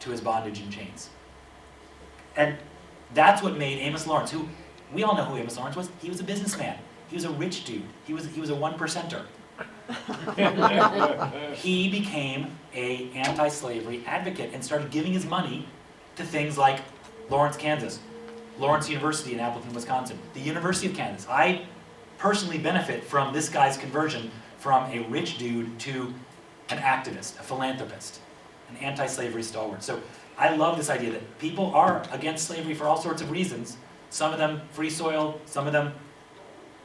to his bondage in chains. And that's what made Amos Lawrence, who, we all know who Amos Lawrence was. He was a businessman. He was a rich dude. He was a one-percenter. He became an anti-slavery advocate and started giving his money to things like Lawrence, Kansas, Lawrence University in Appleton, Wisconsin, the University of Kansas. I personally benefit from this guy's conversion from a rich dude to an activist, a philanthropist, an anti-slavery stalwart. So I love this idea that people are against slavery for all sorts of reasons. Some of them free soil, some of them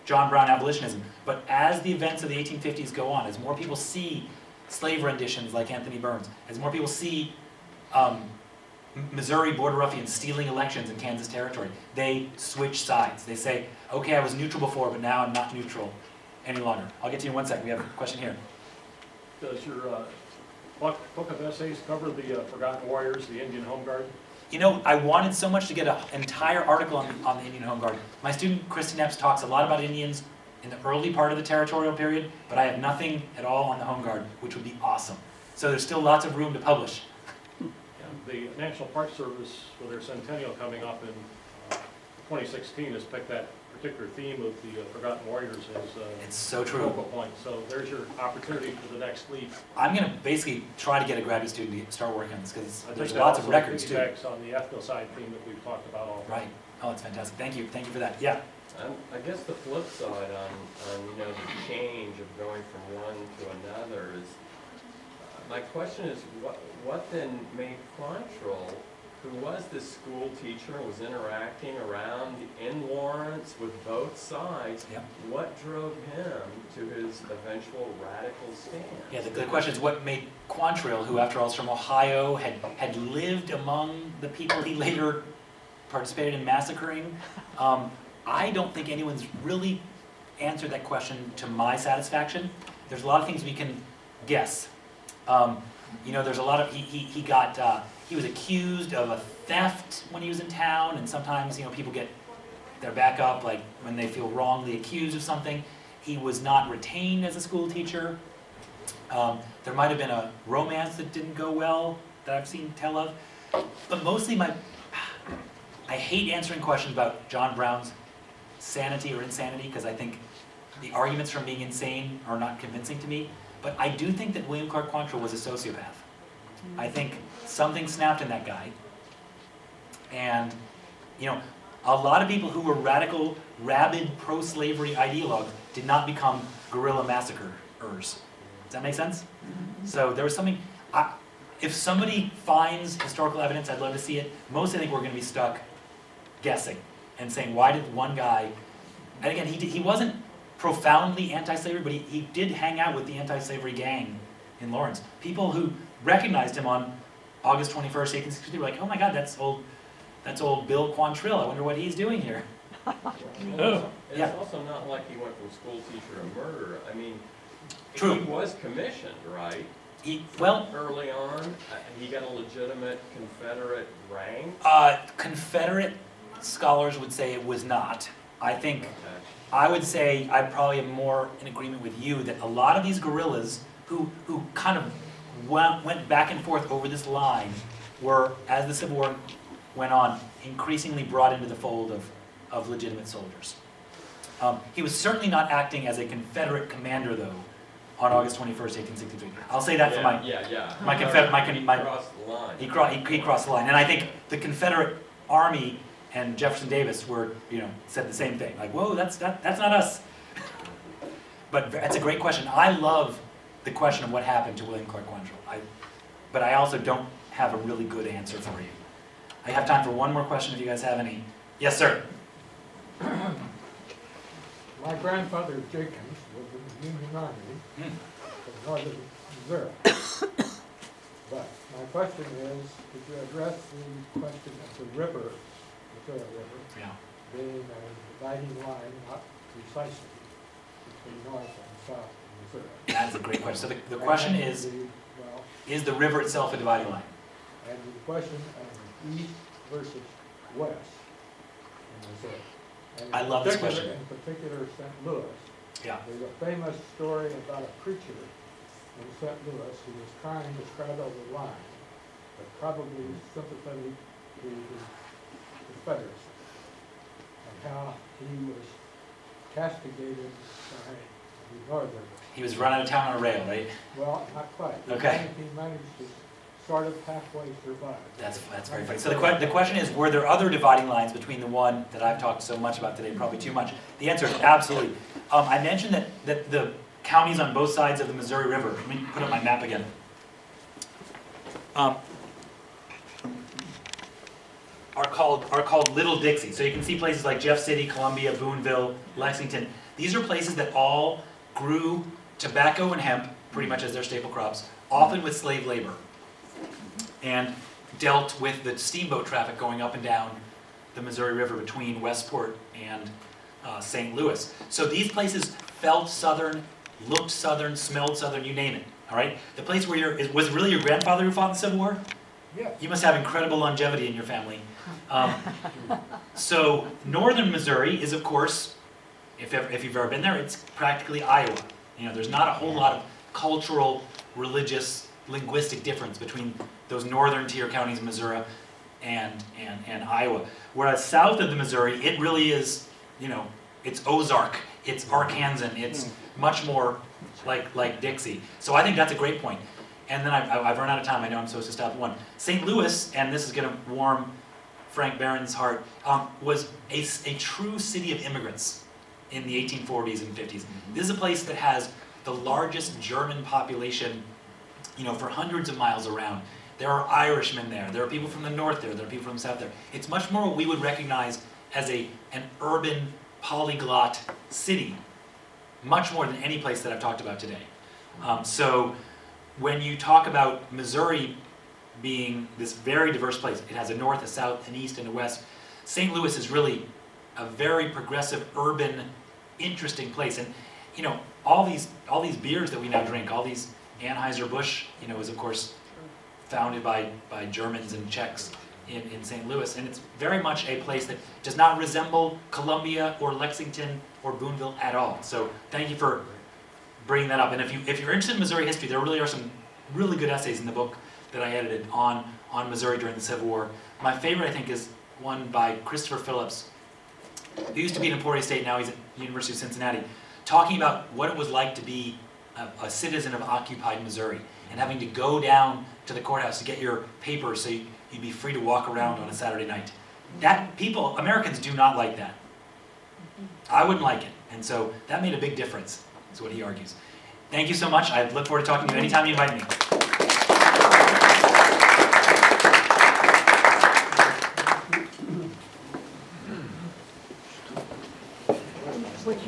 John Brown abolitionism. But as the events of the 1850s go on, as more people see slave renditions like Anthony Burns, as more people see Missouri border ruffians stealing elections in Kansas Territory, they switch sides. They say, okay, I was neutral before, but now I'm not neutral any longer. I'll get to you in 1 second. We have a question here. Does your book of essays cover the Forgotten Warriors, the Indian Home Guard? You know, I wanted so much to get an entire article on the Indian Home Guard. My student, Kristen Epps, talks a lot about Indians in the early part of the territorial period, but I have nothing at all on the Home Guard, which would be awesome. So there's still lots of room to publish. The National Park Service, for their centennial coming up in 2016, has picked that particular theme of the Forgotten Warriors as It's so true. focal point. So there's your opportunity for the next leap. I'm going to basically try to get a graduate student to start working on this because I think there's that lots of also records too. piggybacks on the ethnocide theme that we've talked about all. Right. Oh, it's fantastic. Thank you. Thank you for that. Yeah. I guess the flip side on the change of going from one to another is, my question is, what then made Quantrill, who was this school teacher, was interacting around in Lawrence with both sides, Yep. what drove him to his eventual radical stance? Yeah, the question is what made Quantrill, who after all is from Ohio, had lived among the people he later participated in massacring. I don't think anyone's really answered that question to my satisfaction. There's a lot of things we can guess. You know, there's a lot of, he was accused of a theft when he was in town, and sometimes, you know, people get their back up, like when they feel wrongly accused of something. He was not retained as a school teacher. There might have been a romance that didn't go well that I've seen tell of. But mostly I hate answering questions about John Brown's sanity or insanity because I think the arguments from being insane are not convincing to me. But I do think that William Clark Quantrill was a sociopath. I think something snapped in that guy. And, you know, a lot of people who were radical, rabid, pro-slavery ideologues did not become guerrilla massacrers. Does that make sense? So there was something, if somebody finds historical evidence, I'd love to see it. Mostly I think we're going to be stuck guessing and saying, why did one guy, and again, he wasn't profoundly anti-slavery, but he did hang out with the anti-slavery gang in Lawrence. People who recognized him on August 21st, 1863 were like, oh my God, that's old Bill Quantrill. I wonder what he's doing here. It's also not like he went from school teacher to murderer. I mean, True. He was commissioned, right? Early on, he got a legitimate Confederate rank. Confederate scholars would say it was not. I think, Okay. I would say I probably am more in agreement with you that a lot of these guerrillas who kind of went back and forth over this line were, as the Civil War went on, increasingly brought into the fold of legitimate soldiers. He was certainly not acting as a Confederate commander, though, on August 21st, 1863. I'll say that for my He crossed the line. he crossed the line, and I think the Confederate Army and Jefferson Davis were, said the same thing. Like, whoa, that's not us. But that's a great question. I love the question of what happened to William Clark Quantrill. But I also don't have a really good answer for you. I have time for one more question if you guys have any. Yes, sir. My grandfather, Jenkins, was in the Union Army from northern Missouri. But my question is, could you address the question of the river, Missouri River, Yeah. being a dividing line, not precisely, between north and south of Missouri? That's a great question. So the question is the river itself a dividing line? And the question of east versus west in Missouri. And I love this question. In particular, St. Louis. Yeah. There's a famous story about a preacher in St. Louis who was trying to straddle the line but probably sympathetic to the Confederacy, and how he was castigated by the Northerners. He was run out of town on a rail, right? Well, not quite. Okay. He managed to sort of halfway survive. That's very funny. So the question is, were there other dividing lines between the one that I've talked so much about today, probably too much? The answer is absolutely. I mentioned that the counties on both sides of the Missouri River, let me put up my map again. Are called Little Dixie. So you can see places like Jeff City, Columbia, Boonville, Lexington. These are places that all grew tobacco and hemp, pretty much as their staple crops, often with slave labor, and dealt with the steamboat traffic going up and down the Missouri River between Westport and St. Louis. So these places felt Southern, looked Southern, smelled Southern, you name it. All right. The place where was it really your grandfather who fought in the Civil War? Yeah. You must have incredible longevity in your family. So northern Missouri is, of course, if you've ever been there, it's practically Iowa. You know, there's not a whole lot of cultural, religious, linguistic difference between those northern tier counties of Missouri and Iowa. Whereas south of the Missouri, it really is, you know, it's Ozark, it's Arkansan, it's much more like Dixie. So I think that's a great point. And then I've run out of time. I know I'm supposed to stop at one. St. Louis, and this is going to warm Frank Barron's heart, was a true city of immigrants in the 1840s and 50s. This is a place that has the largest German population, you know, for hundreds of miles around. There are Irishmen there. There are people from the north there. There are people from the south there. It's much more what we would recognize as an urban polyglot city, much more than any place that I've talked about today. So when you talk about Missouri being this very diverse place, it has a north, a south, an east, and a west. St. Louis is really a very progressive, urban, interesting place. And you know, all these beers that we now drink, all these Anheuser-Busch, you know, is of course founded by Germans and Czechs in St. Louis, and it's very much a place that does not resemble Columbia or Lexington or Boonville at all. So thank you for bringing that up. And if you're interested in Missouri history, there really are some really good essays in the book that I edited on Missouri during the Civil War. My favorite, I think, is one by Christopher Phillips, who used to be in Emporia State, now he's at the University of Cincinnati, talking about what it was like to be a citizen of occupied Missouri and having to go down to the courthouse to get your papers so you'd be free to walk around on a Saturday night. Americans do not like that. I wouldn't like it. And so that made a big difference, is what he argues. Thank you so much. I look forward to talking to you anytime you invite me. What's your